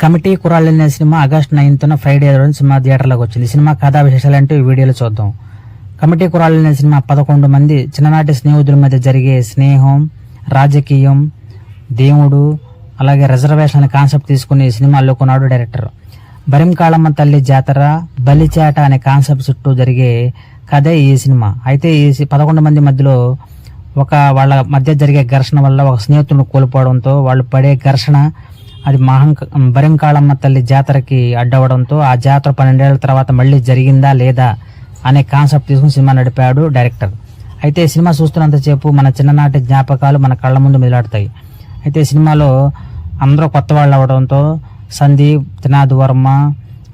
Committee కుర్రాళ్ళు అనే cinema August 9న Friday రోజు సినిమా థియేటర్లోకి వచ్చింది. సినిమా కథా విశేషాలు అంటే ఈ వీడియోలో చూద్దాం. కమిటీ కుర్రాళ్ళు అనే సినిమా 11 మంది చిన్ననాటి స్నేహితుల మధ్య జరిగే స్నేహం, రాజకీయం, దేవుడు, అలాగే రిజర్వేషన్ అనే కాన్సెప్ట్ తీసుకుని ఈ సినిమా అల్లుకున్నాడు డైరెక్టర్. బరింకాళమ్మ తల్లి జాతర, బలిచేట అనే కాన్సెప్ట్ చుట్టూ జరిగే కథే ఈ సినిమా. అయితే ఈ 11 మంది మధ్యలో వాళ్ళ మధ్య జరిగే ఘర్షణ వల్ల ఒక స్నేహితులను కోల్పోవడంతో వాళ్ళు పడే ఘర్షణ అది బరింకాళమ్మ తల్లి జాతరకి అడ్డవడంతో ఆ జాతర 12 ఏళ్ల తర్వాత మళ్ళీ జరిగిందా లేదా అనే కాన్సెప్ట్ తీసుకుని సినిమా నడిపాడు డైరెక్టర్. అయితే సినిమా చూస్తున్నంతసేపు మన చిన్ననాటి జ్ఞాపకాలు మన కళ్ళ ముందు మెదలాడుతాయి. అయితే సినిమాలో అందరూ కొత్త వాళ్ళు అవడంతో సందీప్, త్రినాథ్ వర్మ,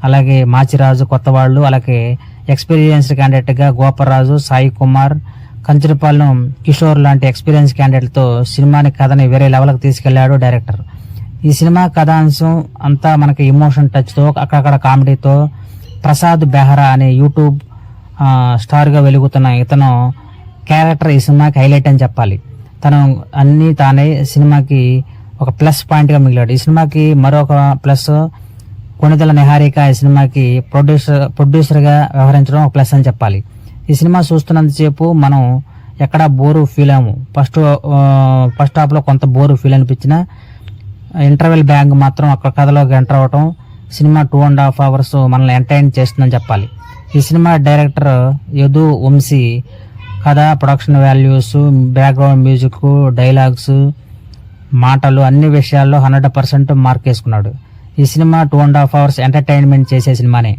అలాగే మాచిరాజు కొత్త వాళ్ళు, అలాగే ఎక్స్పీరియన్స్డ్ క్యాండిడేట్గా గోపరాజు, సాయి కుమార్, కంచరపాలెం కిషోర్ లాంటి ఎక్స్పీరియన్స్ క్యాండిడేట్లతో సినిమాని కథని వేరే లెవెల్కి తీసుకెళ్లాడు డైరెక్టర్. ఈ సినిమా కథాంశం అంతా మనకి ఎమోషన్ టచ్తో, అక్కడక్కడ కామెడీతో ప్రసాద్ బెహ్రా అనే యూట్యూబ్ స్టార్గా వెలుగుతున్న ఇతను క్యారెక్టర్ ఈ సినిమాకి హైలైట్ అని చెప్పాలి. తను అన్నీ తానే సినిమాకి ఒక ప్లస్ పాయింట్గా మిగిలాడు. ఈ సినిమాకి మరొక ప్లస్ కొణిదెల నిహారిక ఈ సినిమాకి ప్రొడ్యూసర్గా వ్యవహరించడం ఒక ప్లస్ అని చెప్పాలి. ఈ సినిమా చూస్తున్నంతసేపు మనం ఎక్కడా బోరు ఫీల్ అయ్యాము. ఫస్ట్ హాఫ్లో కొంత బోరు ఫీల్ అనిపించిన ఇంటర్వెల్ బ్యాంక్ మాత్రం అక్కడ కథలోకి ఎంటర్ అవ్వటం సినిమా 2.5 hours మనల్ని ఎంటర్టైన్ చేస్తుందని చెప్పాలి. ఈ సినిమా డైరెక్టర్ యదు వంశీ కథ, production values, background music, dialogues, మాటలు అన్ని విషయాల్లో 100% మార్క్ వేసుకున్నాడు. ఈ సినిమా 2.5 hours ఎంటర్టైన్మెంట్ చేసే సినిమానే.